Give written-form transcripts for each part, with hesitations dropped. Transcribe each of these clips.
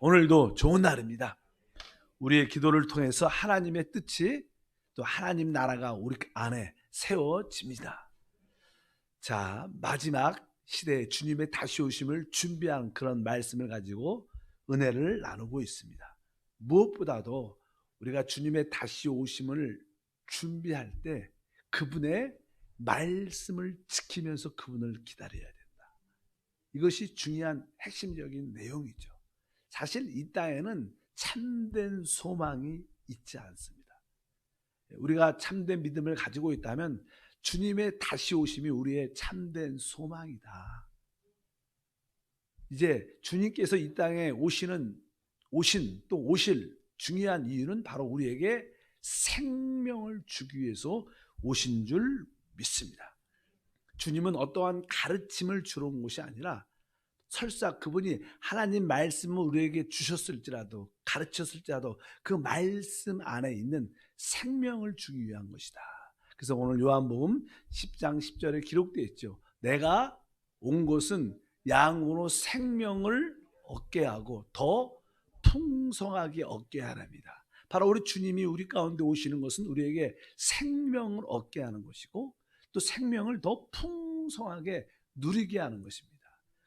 오늘도 좋은 날입니다. 우리의 기도를 통해서 하나님의 뜻이 또 하나님 나라가 우리 안에 세워집니다. 자, 마지막 시대에 주님의 다시 오심을 준비한 그런 말씀을 가지고 은혜를 나누고 있습니다. 무엇보다도 우리가 주님의 다시 오심을 준비할 때 그분의 말씀을 지키면서 그분을 기다려야 된다. 이것이 중요한 핵심적인 내용이죠. 사실 이 땅에는 참된 소망이 있지 않습니다. 우리가 참된 믿음을 가지고 있다면 주님의 다시 오심이 우리의 참된 소망이다. 이제 주님께서 이 땅에 오실 중요한 이유는 바로 우리에게 생명을 주기 위해서 오신 줄 믿습니다. 주님은 어떠한 가르침을 주러 온 것이 아니라 설사 그분이 하나님 말씀을 우리에게 주셨을지라도 가르쳤을지라도 그 말씀 안에 있는 생명을 주기 위한 것이다. 그래서 오늘 요한복음 10장 10절에 기록되어 있죠. 내가 온 것은 양으로 생명을 얻게 하고 더 풍성하게 얻게 하랍니다. 바로 우리 주님이 우리 가운데 오시는 것은 우리에게 생명을 얻게 하는 것이고 또 생명을 더 풍성하게 누리게 하는 것입니다.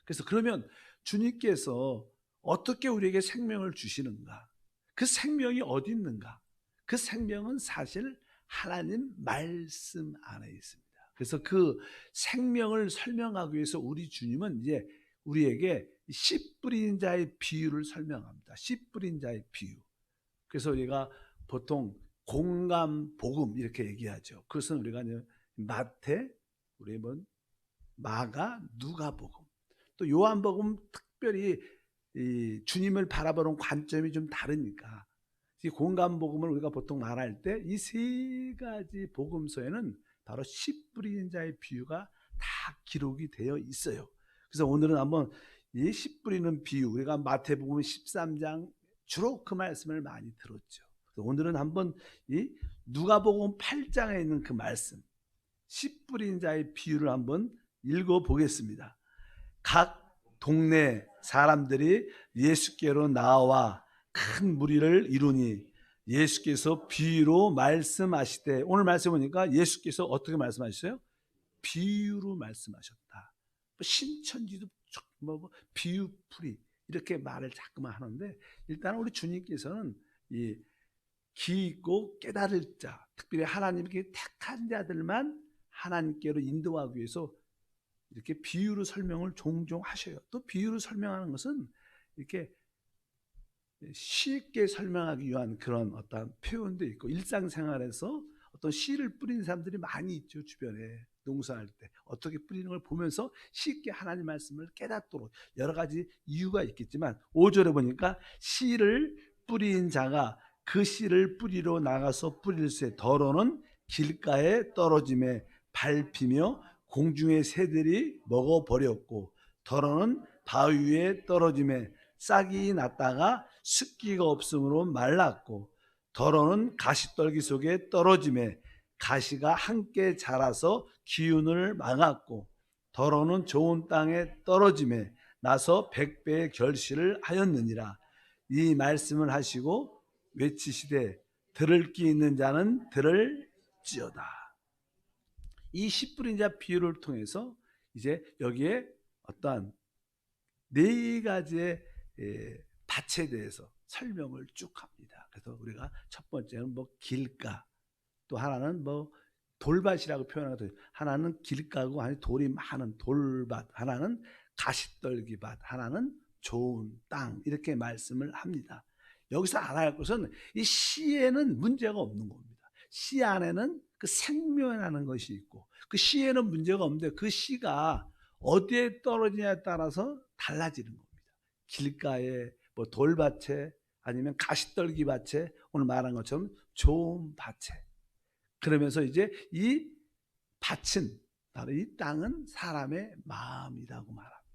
그래서 그러면 주님께서 어떻게 우리에게 생명을 주시는가? 그 생명이 어디 있는가? 그 생명은 사실 하나님 말씀 안에 있습니다. 그래서 그 생명을 설명하기 위해서 우리 주님은 이제 우리에게 씨 뿌린 자의 비유를 설명합니다. 씨 뿌린 자의 비유. 그래서 우리가 보통 공감 복음 이렇게 얘기하죠. 그것은 우리가 마태, 우리 마가, 누가복음, 또 요한복음 특별히 이 주님을 바라보는 관점이 좀 다르니까 이 공감복음을 우리가 보통 말할 때 이 세 가지 복음서에는 바로 씨 뿌리는 자의 비유가 다 기록이 되어 있어요. 그래서 오늘은 한번 이 씨 뿌리는 비유, 우리가 마태복음 13장 주로 그 말씀을 많이 들었죠. 그래서 오늘은 한번 이 누가복음 8장에 있는 그 말씀, 씨 뿌린 자의 비유를 한번 읽어보겠습니다. 각 동네 사람들이 예수께로 나와 큰 무리를 이루니 예수께서 비유로 말씀하시되, 오늘 말씀 보니까 예수께서 어떻게 말씀하셨어요? 비유로 말씀하셨다. 신천지도 비유풀이 이렇게 말을 자꾸만 하는데, 일단 우리 주님께서는 이 기 있고 깨달을 자, 특별히 하나님께 택한 자들만 하나님께로 인도하기 위해서 이렇게 비유로 설명을 종종 하셔요. 또 비유로 설명하는 것은 이렇게 쉽게 설명하기 위한 그런 어떤 표현도 있고, 일상생활에서 어떤 씨를 뿌리는 사람들이 많이 있죠. 주변에 농사할 때 어떻게 뿌리는 걸 보면서 쉽게 하나님 말씀을 깨닫도록 여러 가지 이유가 있겠지만, 5절에 보니까 씨를 뿌린 자가 그 씨를 뿌리러 나가서 뿌릴새 더러는 길가에 떨어짐에 밟히며 공중의 새들이 먹어버렸고, 더러는 바위 위에 떨어짐에 싹이 났다가 습기가 없으므로 말랐고, 더러는 가시떨기 속에 떨어짐에 가시가 함께 자라서 기운을 막았고, 더러는 좋은 땅에 떨어짐에 나서 100배의 결실을 하였느니라. 이 말씀을 하시고 외치시되 들을 귀 있는 자는 들을지어다. 이 씨 뿌린 자 비유를 통해서 이제 여기에 어떠한 네 가지의 밭에 대해서 설명을 쭉 합니다. 그래서 우리가 첫 번째는 길가, 또 하나는 돌밭이라고 표현하거든요. 하나는 길가고 아니 돌이 많은 돌밭, 하나는 가시떨기밭, 하나는 좋은 땅, 이렇게 말씀을 합니다. 여기서 알아야 할 것은 이 씨에는 문제가 없는 겁니다. 씨 안에는 그 생명이라는 것이 있고, 그 씨에는 문제가 없는데 그 씨가 어디에 떨어지냐에 따라서 달라지는 겁니다. 길가에, 돌밭에, 아니면 가시떨기밭에, 오늘 말한 것처럼 좋은 밭에. 그러면서 이제 이 밭은, 바로 이 땅은 사람의 마음이라고 말합니다.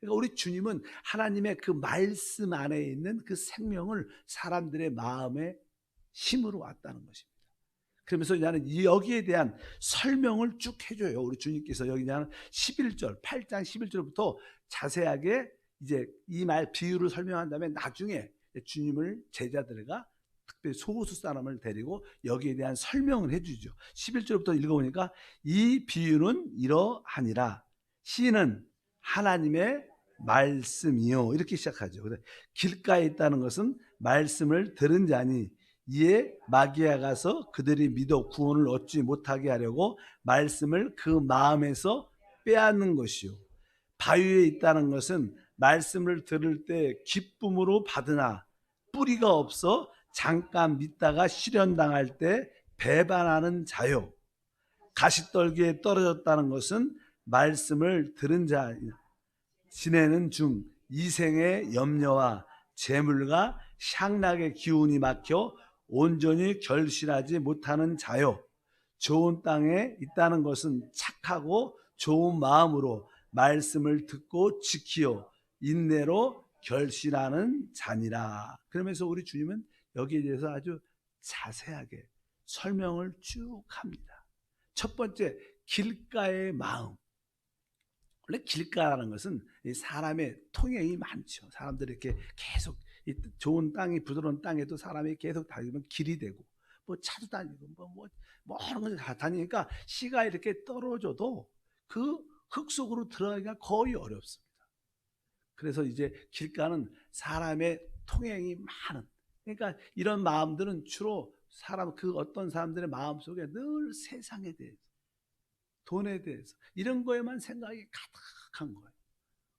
그러니까 우리 주님은 하나님의 그 말씀 안에 있는 그 생명을 사람들의 마음에 심으러 왔다는 것입니다. 그러면서 나는 여기에 대한 설명을 쭉 해줘요. 우리 주님께서 여기 11절, 8장 11절부터 자세하게 이제 이 말 비유를 설명한 다음에 나중에 주님을 제자들과 특별히 소수 사람을 데리고 여기에 대한 설명을 해주죠. 11절부터 읽어보니까 이 비유는 이러하니라. 씨는 하나님의 말씀이요. 이렇게 시작하죠. 길가에 있다는 것은 말씀을 들은 자니 이에 마귀가 가서 그들이 믿어 구원을 얻지 못하게 하려고 말씀을 그 마음에서 빼앗는 것이요. 바위에 있다는 것은 말씀을 들을 때 기쁨으로 받으나 뿌리가 없어 잠깐 믿다가 실현당할 때 배반하는 자요. 가시떨기에 떨어졌다는 것은 말씀을 들은 자 지내는 중 이생의 염려와 재물과 향락의 기운이 막혀 온전히 결실하지 못하는 자요. 좋은 땅에 있다는 것은 착하고 좋은 마음으로 말씀을 듣고 지키어 인내로 결실하는 자니라. 그러면서 우리 주님은 여기에 대해서 아주 자세하게 설명을 쭉 합니다. 첫 번째, 길가의 마음. 원래 길가라는 것은 사람의 통행이 많죠. 사람들이 이렇게 계속 좋은 땅이 부드러운 땅에도 사람이 계속 다니면 길이 되고 뭐 차도 다니고 뭐 이런 거 다 다니니까 씨가 이렇게 떨어져도 그 흙 속으로 들어가기가 거의 어렵습니다. 그래서 이제 길가는 사람의 통행이 많은, 그러니까 이런 마음들은 주로 그 어떤 사람들의 마음 속에 늘 세상에 대해서, 돈에 대해서 이런 거에만 생각이 가득한 거예요.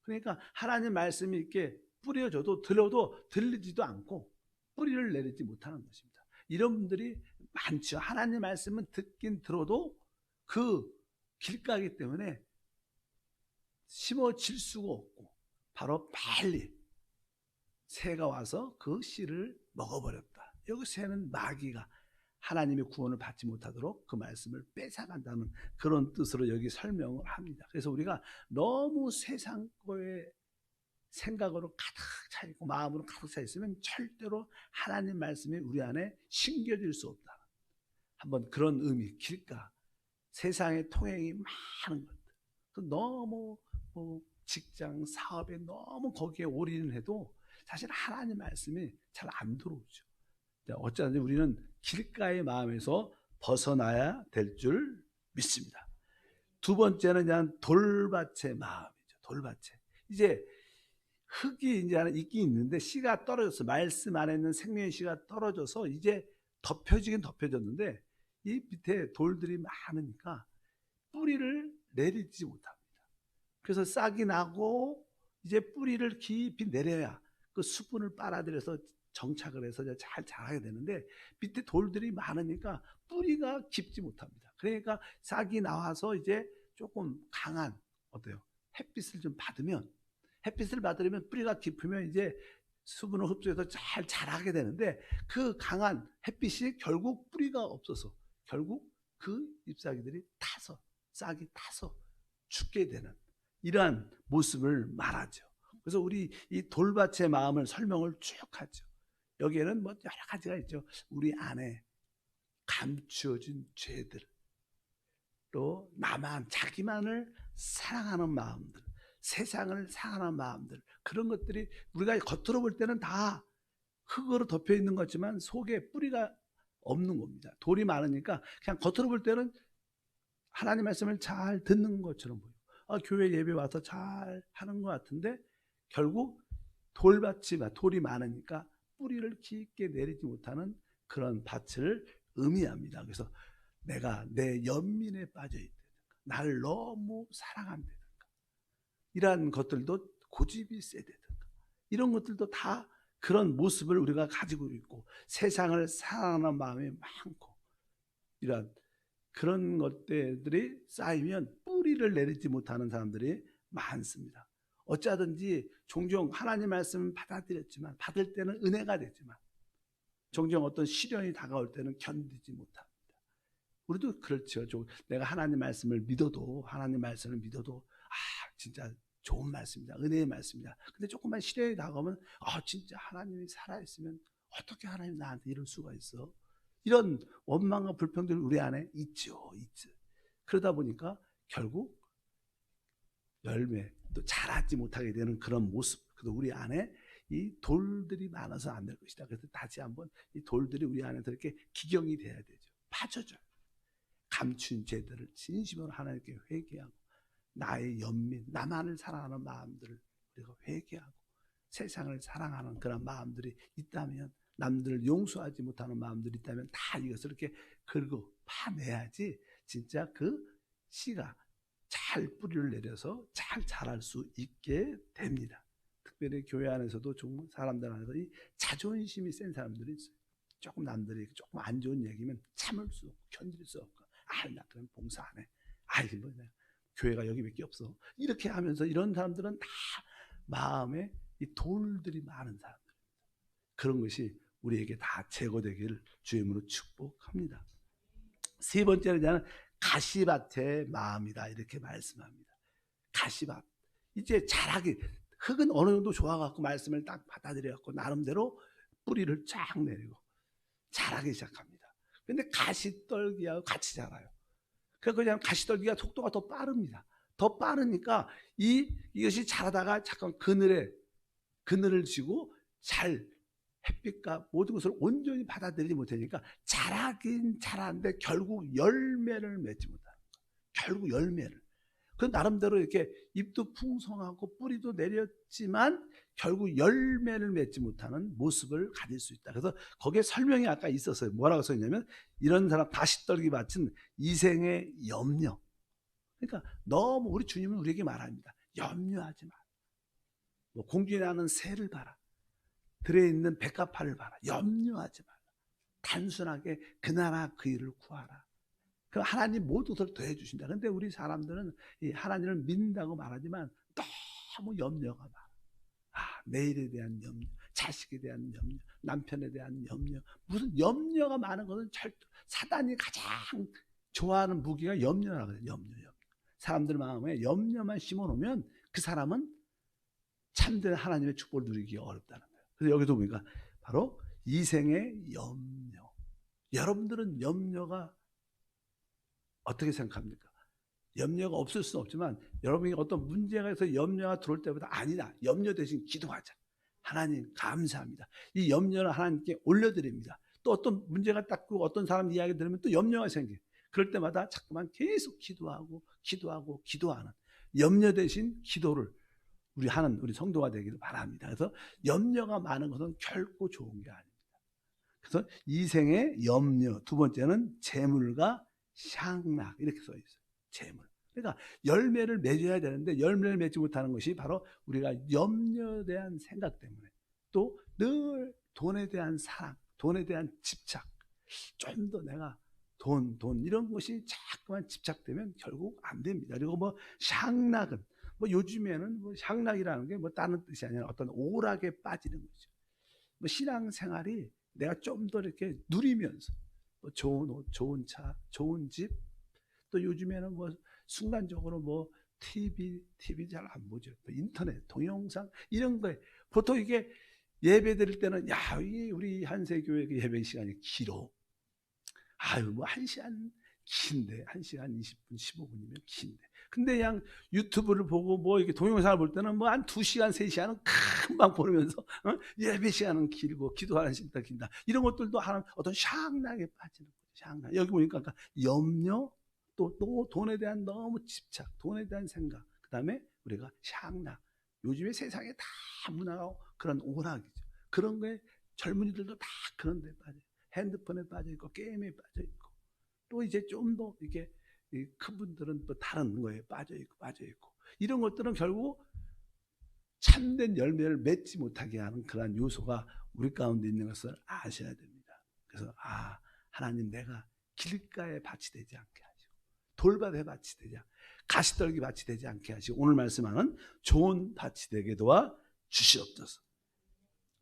그러니까 하나님 말씀이 이렇게 뿌려져도 들어도 들리지도 않고 뿌리를 내리지 못하는 것입니다. 이런 분들이 많죠. 하나님 말씀은 듣긴 들어도 그 길가이기 때문에 심어질 수가 없고 바로 빨리 새가 와서 그 씨를 먹어버렸다. 여기 새는 마귀가 하나님의 구원을 받지 못하도록 그 말씀을 뺏어간다는 그런 뜻으로 여기 설명을 합니다. 그래서 우리가 너무 세상 거에 생각으로 가득 차 있고 마음으로 가득 차 있으면 절대로 하나님 말씀이 우리 안에 심겨질 수 없다. 한번 그런 의미, 길가, 세상의 통행이 많은 것들, 너무 직장, 사업에 너무 거기에 올인해도 사실 하나님 말씀이 잘 안 들어오죠. 어쩌든지 우리는 길가의 마음에서 벗어나야 될 줄 믿습니다. 두 번째는 그냥 돌밭의 마음이죠. 돌밭에 이제 흙이 이제 있긴 있는데 씨가 떨어져서 말씀 안에 있는 생명의 씨가 떨어져서 이제 덮여지긴 덮여졌는데 이 밑에 돌들이 많으니까 뿌리를 내리지 못합니다. 그래서 싹이 나고 이제 뿌리를 깊이 내려야 그 수분을 빨아들여서 정착을 해서 잘 자라게 되는데 밑에 돌들이 많으니까 뿌리가 깊지 못합니다. 그러니까 싹이 나와서 이제 조금 강한 햇빛을 좀 받으면, 햇빛을 받으려면 뿌리가 깊으면 이제 수분을 흡수해서 잘 자라게 되는데 그 강한 햇빛이 결국 뿌리가 없어서 결국 그 잎사귀들이 타서 싹이 타서 죽게 되는 이러한 모습을 말하죠. 그래서 우리 이 돌밭의 마음을 설명을 쭉 하죠. 여기에는 뭐 여러 가지가 있죠. 우리 안에 감추어진 죄들, 또 자기만을 사랑하는 마음들, 세상을 사랑하는 마음들, 그런 것들이 우리가 겉으로 볼 때는 다 흙으로 덮여 있는 것 같지만 속에 뿌리가 없는 겁니다. 돌이 많으니까 그냥 겉으로 볼 때는 하나님 말씀을 잘 듣는 것처럼 보여요. 교회 예배 와서 잘 하는 것 같은데 결국 돌이 많으니까 뿌리를 깊게 내리지 못하는 그런 밭을 의미합니다. 그래서 내가 내 연민에 빠져 있다든가, 나를 너무 사랑한다든가, 이러한 것들도 고집이 세다든가, 이런 것들도 다 그런 모습을 우리가 가지고 있고 세상을 사랑하는 마음이 많고 이런 그런 것들이 쌓이면 뿌리를 내리지 못하는 사람들이 많습니다. 어쩌든지 종종 하나님 말씀을 받아들였지만 받을 때는 은혜가 되지만 종종 어떤 시련이 다가올 때는 견디지 못합니다. 우리도 그렇죠. 내가 하나님 말씀을 믿어도 진짜 좋은 말씀이다, 은혜의 말씀이다. 근데 조금만 시련이 다가오면 진짜 하나님이 살아있으면 어떻게 하나님 나한테 이럴 수가 있어? 이런 원망과 불평들이 우리 안에 있죠. 그러다 보니까 결국 열매, 또 자라지 못하게 되는 그런 모습. 그래서 우리 안에 이 돌들이 많아서 안 될 것이다. 그래서 다시 한번 이 돌들이 우리 안에서 이렇게 기경이 돼야 되죠. 파져줘요. 감춘 죄들을 진심으로 하나님께 회개하고 나의 연민, 나만을 사랑하는 마음들을 우리가 회개하고 세상을 사랑하는 그런 마음들이 있다면, 남들을 용서하지 못하는 마음들이 있다면 다 이것을 이렇게 긁어 파내야지 진짜 그 씨가 잘 뿌리를 내려서 잘 자랄 수 있게 됩니다. 특별히 교회 안에서도 좀 사람들 안에서 이 자존심이 센 사람들이 있어요. 조금 남들이 조금 안 좋은 얘기면 참을 수 없고 견딜 수 없고, 나 그럼 봉사 안 해. 이거 뭐냐, 교회가 여기밖에 없어. 이렇게 하면서 이런 사람들은 다 마음에 이 돌들이 많은 사람들. 그런 것이 우리에게 다 제거되기를 주의 이름으로 축복합니다. 세 번째는 가시밭의 마음이다, 이렇게 말씀합니다. 가시밭. 이제 자라기, 흙은 어느 정도 좋아갖고 말씀을 딱 받아들여갖고 나름대로 뿌리를 쫙 내리고 자라기 시작합니다. 근데 가시떨기하고 같이 자라요. 그냥 가시떨기가 속도가 더 빠릅니다. 더 빠르니까 이것이 자라다가 잠깐 그늘을 지고 잘 햇빛과 모든 것을 온전히 받아들이지 못하니까 자라긴 자라는데 결국 열매를 맺지 못하는 거예요. 결국 열매를. 그 나름대로 이렇게 잎도 풍성하고 뿌리도 내렸지만 결국 열매를 맺지 못하는 모습을 가질 수 있다. 그래서 거기에 설명이 아까 있었어요. 뭐라고 써있냐면, 이런 사람 가시떨기 밭은 이생의 염려. 그러니까 너무 우리 주님은 우리에게 말합니다. 염려하지 마. 뭐 공중에 나는 새를 봐라. 들에 있는 백합화를 봐라. 염려하지 말라. 단순하게 그 나라 그 일을 구하라. 그럼 하나님 모든 것을 더해 주신다. 그런데 우리 사람들은 하나님을 믿는다고 말하지만 너무 염려가 많아. 내일에 대한 염려, 자식에 대한 염려, 남편에 대한 염려. 무슨 염려가 많은 것은 사단이 가장 좋아하는 무기가 염려라고 해요. 염려. 사람들 마음에 염려만 심어놓으면 그 사람은 참된 하나님의 축복을 누리기 어렵다는 거예요. 그래서 여기도 보니까 바로 이생의 염려. 여러분들은 염려가 어떻게 생각합니까? 염려가 없을 수는 없지만 여러분이 어떤 문제가 있어서 염려가 들어올 때보다 아니다, 염려 대신 기도하자. 하나님 감사합니다. 이 염려를 하나님께 올려드립니다. 또 어떤 문제가 딱 어떤 사람 이야기 들으면 또 염려가 생겨요. 그럴 때마다 자꾸만 계속 기도하는 염려 대신 기도를 우리 하는 우리 성도가 되기를 바랍니다. 그래서 염려가 많은 것은 결코 좋은 게 아닙니다. 그래서 이생의 염려, 두 번째는 재물과 향락, 이렇게 써 있어요. 재물. 그러니까 열매를 맺어야 되는데 열매를 맺지 못하는 것이 바로 우리가 염려에 대한 생각 때문에, 또 늘 돈에 대한 사랑, 돈에 대한 집착, 좀 더 내가 돈 이런 것이 자꾸만 집착되면 결국 안 됩니다. 그리고 뭐 향락은 뭐 요즘에는 뭐 향락이라는 게 뭐 다른 뜻이 아니라 어떤 오락에 빠지는 거죠. 뭐 신앙생활이 내가 좀 더 이렇게 누리면서 뭐 좋은 옷, 좋은 차, 좋은 집, 또 요즘에는 뭐 순간적으로 뭐 TV 잘 안 보죠. 또 인터넷, 동영상 이런 거에 보통 이게 예배 드릴 때는 우리 한세교회 예배 시간이 길어. 뭐 1시간 긴데, 1시간 20분, 15분이면 긴데. 근데 그냥 유튜브를 보고 뭐 이렇게 동영상을 볼 때는 뭐 한 2시간, 3시간은 금방 보면서 예배 시간은 길고 기도하는 시간이 긴다. 이런 것들도 하나님 어떤 향락에 빠지는 거죠. 향락. 여기 보니까 염려, 또 돈에 대한 너무 집착, 돈에 대한 생각, 그 다음에 우리가 향락. 요즘에 세상에 다 문화가 그런 오락이죠. 그런 거에 젊은이들도 다 그런 데 빠져요. 핸드폰에 빠져있고 게임에 빠져있고, 또 이제 좀 더 이렇게 큰 분들은 또 다른 거에 빠져있고 이런 것들은 결국 참된 열매를 맺지 못하게 하는 그러한 요소가 우리 가운데 있는 것을 아셔야 됩니다. 그래서 하나님, 내가 길가에 밭이 되지 않게 하시고 돌밭에 밭이 되지 않게, 가시떨기 밭이 되지 않게 하시고 오늘 말씀하는 좋은 밭이 되게 도와 주시옵소서.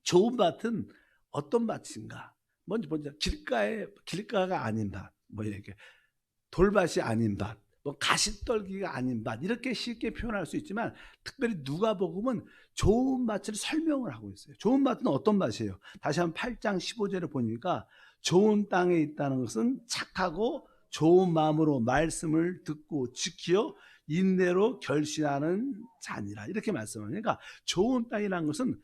좋은 밭은 어떤 밭인가? 먼저 길가가 아닌 밭, 뭐 이렇게 돌밭이 아닌 밭, 뭐 가시떨기가 아닌 밭, 이렇게 쉽게 표현할 수 있지만 특별히 누가복음은 좋은 밭을 설명을 하고 있어요. 좋은 밭은 어떤 밭이에요? 다시 한번 8장 15절에 보니까 좋은 땅에 있다는 것은 착하고 좋은 마음으로 말씀을 듣고 지키어 인내로 결실하는 자니라. 이렇게 말씀합니다. 그러니까 좋은 땅이라는 것은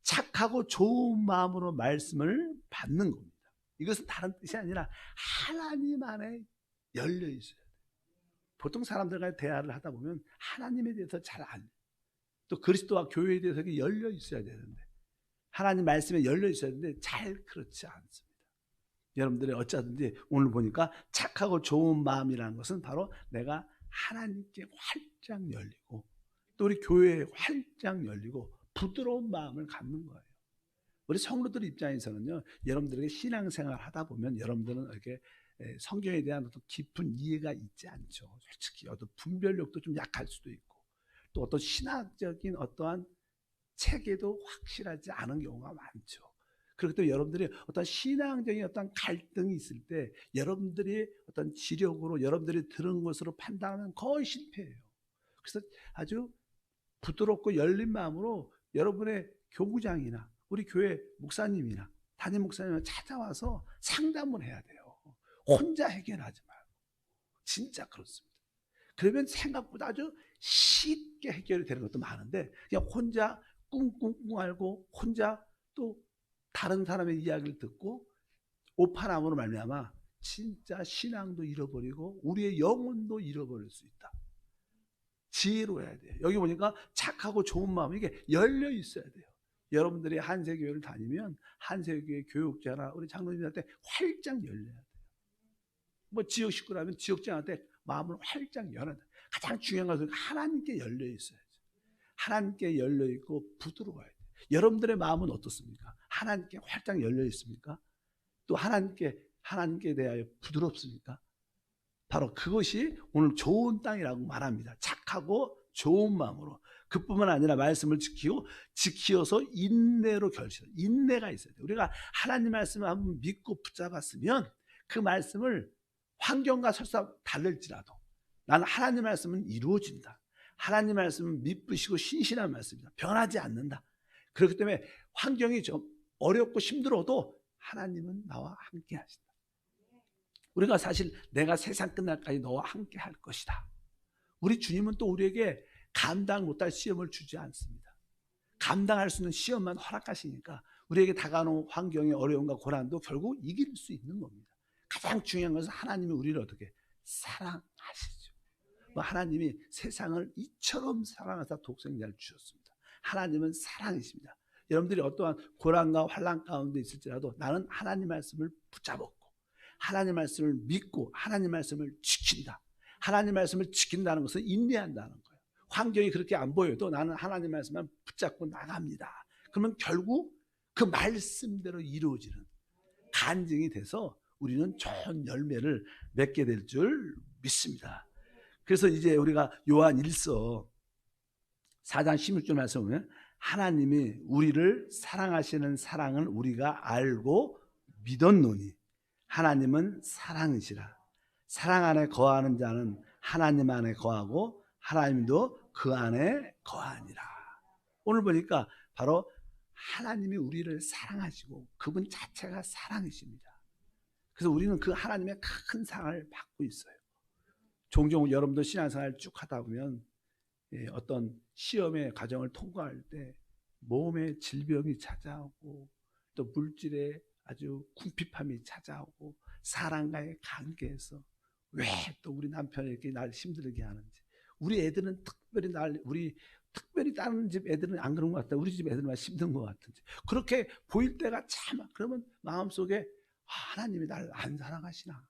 착하고 좋은 마음으로 말씀을 받는 겁니다. 이것은 다른 뜻이 아니라 하나님 안에 열려 있어야 돼요. 보통 사람들과 대화를 하다 보면 하나님에 대해서 잘 알아요. 또 그리스도와 교회에 대해서 열려 있어야 되는데, 하나님 말씀에 열려 있어야 되는데 잘 그렇지 않습니다. 여러분들이 어쩌든지 오늘 보니까 착하고 좋은 마음이라는 것은 바로 내가 하나님께 활짝 열리고 또 우리 교회에 활짝 열리고 부드러운 마음을 갖는 거예요. 우리 성도들 입장에서는요, 여러분들에게 신앙생활 하다 보면 여러분들은 이렇게 성경에 대한 어떤 깊은 이해가 있지 않죠. 솔직히 어떤 분별력도 좀 약할 수도 있고 또 어떤 신학적인 어떠한 체계도 확실하지 않은 경우가 많죠. 그렇기 때문에 여러분들이 어떤 신앙적인 어떤 갈등이 있을 때 여러분들이 어떤 지력으로 여러분들이 들은 것으로 판단하면 거의 실패해요. 그래서 아주 부드럽고 열린 마음으로 여러분의 교구장이나 우리 교회 목사님이나 담임 목사님을 찾아와서 상담을 해야 돼요. 혼자 해결하지 말고. 진짜 그렇습니다. 그러면 생각보다 아주 쉽게 해결이 되는 것도 많은데 그냥 혼자 꿍꿍꿍 앓고 혼자 또 다른 사람의 이야기를 듣고 오판함으로 말미암아 진짜 신앙도 잃어버리고 우리의 영혼도 잃어버릴 수 있다. 지혜로워야 돼요. 여기 보니까 착하고 좋은 마음, 이게 열려 있어야 돼요. 여러분들이 한세교회를 다니면 한세교회 교육자나 우리 장로님한테 활짝 열려야 돼요. 뭐 지역 식구라면 지역장한테 마음을 활짝 열어야 돼요. 가장 중요한 것은 하나님께 열려 있어야죠. 하나님께 열려 있고 부드러워야 돼요. 여러분들의 마음은 어떻습니까? 하나님께 활짝 열려 있습니까? 또 하나님께 대하여 부드럽습니까? 바로 그것이 오늘 좋은 땅이라고 말합니다. 착하고 좋은 마음으로. 그뿐만 아니라 말씀을 지키어서 인내로 결실. 인내가 있어야 돼요. 우리가 하나님 말씀을 한번 믿고 붙잡았으면 그 말씀을 환경과 설사 다를지라도 나는 하나님 말씀은 이루어진다. 하나님 말씀은 믿으시고 신실한 말씀이다. 변하지 않는다. 그렇기 때문에 환경이 좀 어렵고 힘들어도 하나님은 나와 함께 하신다. 우리가 사실 내가 세상 끝날까지 너와 함께 할 것이다. 우리 주님은 또 우리에게 감당 못할 시험을 주지 않습니다. 감당할 수 있는 시험만 허락하시니까 우리에게 다가오는 환경의 어려움과 고난도 결국 이길 수 있는 겁니다. 가장 중요한 것은 하나님이 우리를 어떻게 사랑하시죠. 하나님이 세상을 이처럼 사랑하사 독생자를 주셨습니다. 하나님은 사랑이십니다. 여러분들이 어떠한 고난과 환난 가운데 있을지라도 나는 하나님 말씀을 붙잡았고 하나님 말씀을 믿고 하나님 말씀을 지킨다. 하나님 말씀을 지킨다는 것은 인내한다는 거예요. 환경이 그렇게 안 보여도 나는 하나님 말씀만 붙잡고 나갑니다. 그러면 결국 그 말씀대로 이루어지는 간증이 돼서 우리는 좋은 열매를 맺게 될 줄 믿습니다. 그래서 이제 우리가 요한 1서 4장 16절 말씀 보면 하나님이 우리를 사랑하시는 사랑을 우리가 알고 믿었노니 하나님은 사랑이시라. 사랑 안에 거하는 자는 하나님 안에 거하고 하나님도 그 안에 거하니라. 오늘 보니까 바로 하나님이 우리를 사랑하시고 그분 자체가 사랑이십니다. 그래서 우리는 그 하나님의 큰 사랑을 받고 있어요. 종종 여러분도 신앙생활 쭉 하다 보면 어떤 시험의 과정을 통과할 때 몸에 질병이 찾아오고 또 물질에 아주 궁핍함이 찾아오고 사람과의 관계에서 왜 또 우리 남편이 이렇게 날 힘들게 하는지, 우리 애들은 특별히 다른 집 애들은 안 그런 것 같다, 우리 집 애들만 힘든 것 같은지 그렇게 보일 때가 참, 그러면 마음속에 하나님이 날 안 사랑하시나,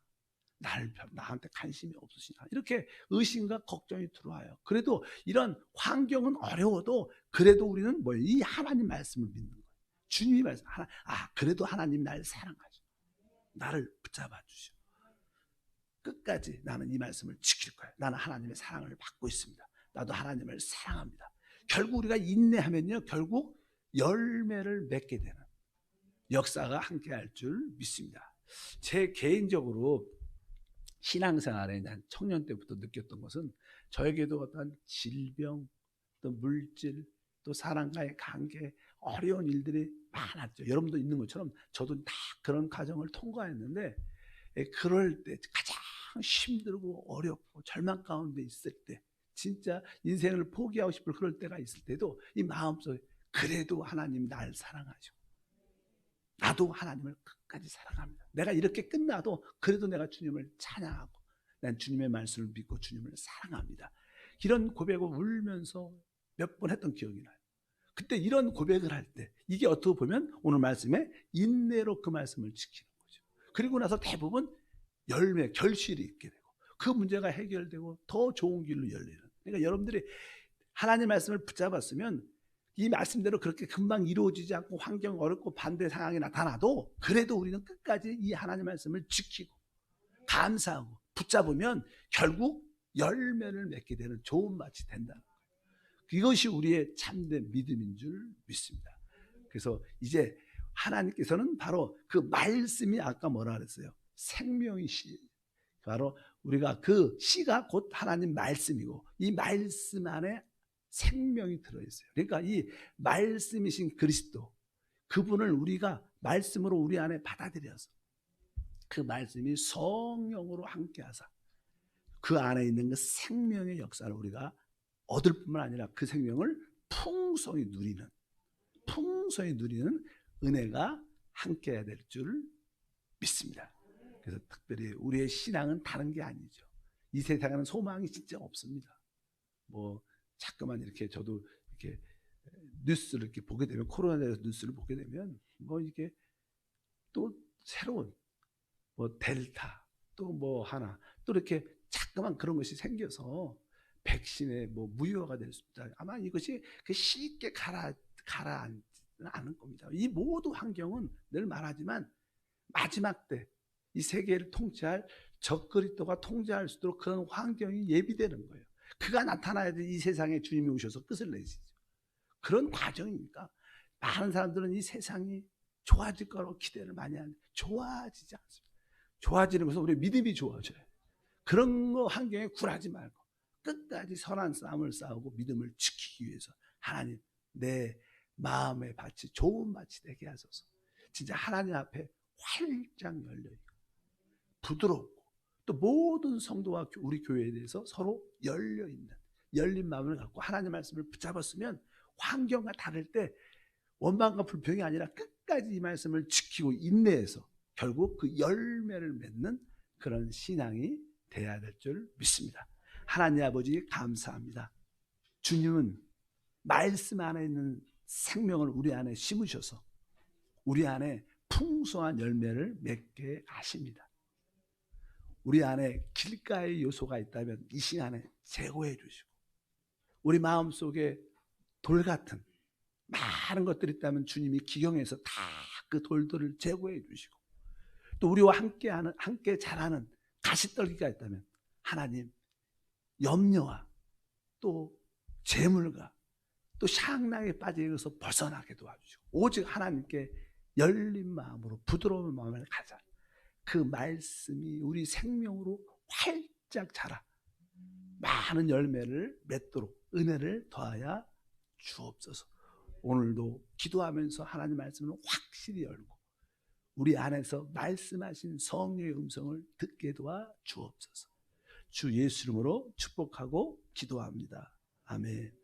나한테 관심이 없으시나, 이렇게 의심과 걱정이 들어와요. 그래도 이런 환경은 어려워도 그래도 우리는 뭐예요? 이 하나님 말씀을 믿는 거예요. 주님이 말씀, 그래도 하나님 날 사랑하시고 나를 붙잡아 주시고 끝까지 나는 이 말씀을 지킬 거예요. 나는 하나님의 사랑을 받고 있습니다. 나도 하나님을 사랑합니다. 결국 우리가 인내하면요, 결국 열매를 맺게 되는 역사가 함께할 줄 믿습니다. 제 개인적으로 신앙생활에 난 청년 때부터 느꼈던 것은 저에게도 어떤 질병, 또 물질, 또 사람과의 관계, 어려운 일들이 많았죠. 여러분도 있는 것처럼 저도 다 그런 과정을 통과했는데, 그럴 때 가장 힘들고 어렵고 절망 가운데 있을 때 진짜 인생을 포기하고 싶을 그럴 때가 있을 때도 이 마음속에 그래도 하나님이 날 사랑하시고 나도 하나님을 끝까지 사랑합니다. 내가 이렇게 끝나도 그래도 내가 주님을 찬양하고 난 주님의 말씀을 믿고 주님을 사랑합니다. 이런 고백을 울면서 몇 번 했던 기억이 나요. 그때 이런 고백을 할 때 이게 어떻게 보면 오늘 말씀에 인내로 그 말씀을 지키는 거죠. 그리고 나서 대부분 열매, 결실이 있게 되고 그 문제가 해결되고 더 좋은 길로 열리는. 그러니까 여러분들이 하나님 말씀을 붙잡았으면 이 말씀대로 그렇게 금방 이루어지지 않고 환경 어렵고 반대 상황이 나타나도 그래도 우리는 끝까지 이 하나님 말씀을 지키고 감사하고 붙잡으면 결국 열매를 맺게 되는 좋은 밭이 된다는 거예요. 이것이 우리의 참된 믿음인 줄 믿습니다. 그래서 이제 하나님께서는 바로 그 말씀이 아까 뭐라 그랬어요? 생명의 씨. 바로 우리가 그 씨가 곧 하나님 말씀이고 이 말씀 안에 생명이 들어있어요. 그러니까 이 말씀이신 그리스도 그분을 우리가 말씀으로 우리 안에 받아들여서 그 말씀이 성령으로 함께하사 그 안에 있는 그 생명의 역사를 우리가 얻을 뿐만 아니라 그 생명을 풍성히 누리는 은혜가 함께해야 될 줄 믿습니다. 그래서 특별히 우리의 신앙은 다른 게 아니죠. 이 세상에는 소망이 진짜 없습니다. 뭐 자꾸만 이렇게 저도 이렇게 뉴스를 이렇게 보게 되면 코로나에 대해서 뉴스를 보게 되면 뭐 이게 또 새로운 뭐 델타 또 뭐 하나 또 이렇게 자꾸만 그런 것이 생겨서 백신의 뭐 무효화가 될 수 있다. 아마 이것이 쉽게 가라앉지는 않을 겁니다. 이 모든 환경은 늘 말하지만 마지막 때 이 세계를 통치할 적그리스도가 통제할 수 있도록 그런 환경이 예비되는 거예요. 그가 나타나야 이 세상에 주님이 오셔서 끝을 내시죠. 그런 과정이니까 많은 사람들은 이 세상이 좋아질 거라고 기대를 많이 하는데 좋아지지 않습니다. 좋아지는 것은 우리의 믿음이 좋아져요. 그런 거 환경에 굴하지 말고 끝까지 선한 싸움을 싸우고 믿음을 지키기 위해서 하나님 내 마음의 밭이 좋은 밭이 되게 하소서. 진짜 하나님 앞에 활짝 열려있고 부드럽고 또 모든 성도와 우리 교회에 대해서 서로 열려있는 열린 마음을 갖고 하나님 말씀을 붙잡았으면 환경과 다를 때 원망과 불평이 아니라 끝까지 이 말씀을 지키고 인내해서 결국 그 열매를 맺는 그런 신앙이 돼야 될 줄 믿습니다. 하나님 아버지 감사합니다. 주님은 말씀 안에 있는 생명을 우리 안에 심으셔서 우리 안에 풍성한 열매를 맺게 하십니다. 우리 안에 길가의 요소가 있다면 이 시간에 제거해 주시고 우리 마음속에 돌 같은 많은 것들이 있다면 주님이 기경해서 다 그 돌들을 제거해 주시고 또 우리와 함께 자라는 가시떨기가 있다면 하나님 염려와 또 재물과 또 향락에 빠져서 벗어나게 도와주시고 오직 하나님께 열린 마음으로 부드러운 마음을 가자. 그 말씀이 우리 생명으로 활짝 자라 많은 열매를 맺도록 은혜를 더하여 주옵소서. 오늘도 기도하면서 하나님 말씀을 확실히 열고 우리 안에서 말씀하신 성령의 음성을 듣게 도와 주옵소서. 주 예수 이름으로 축복하고 기도합니다. 아멘.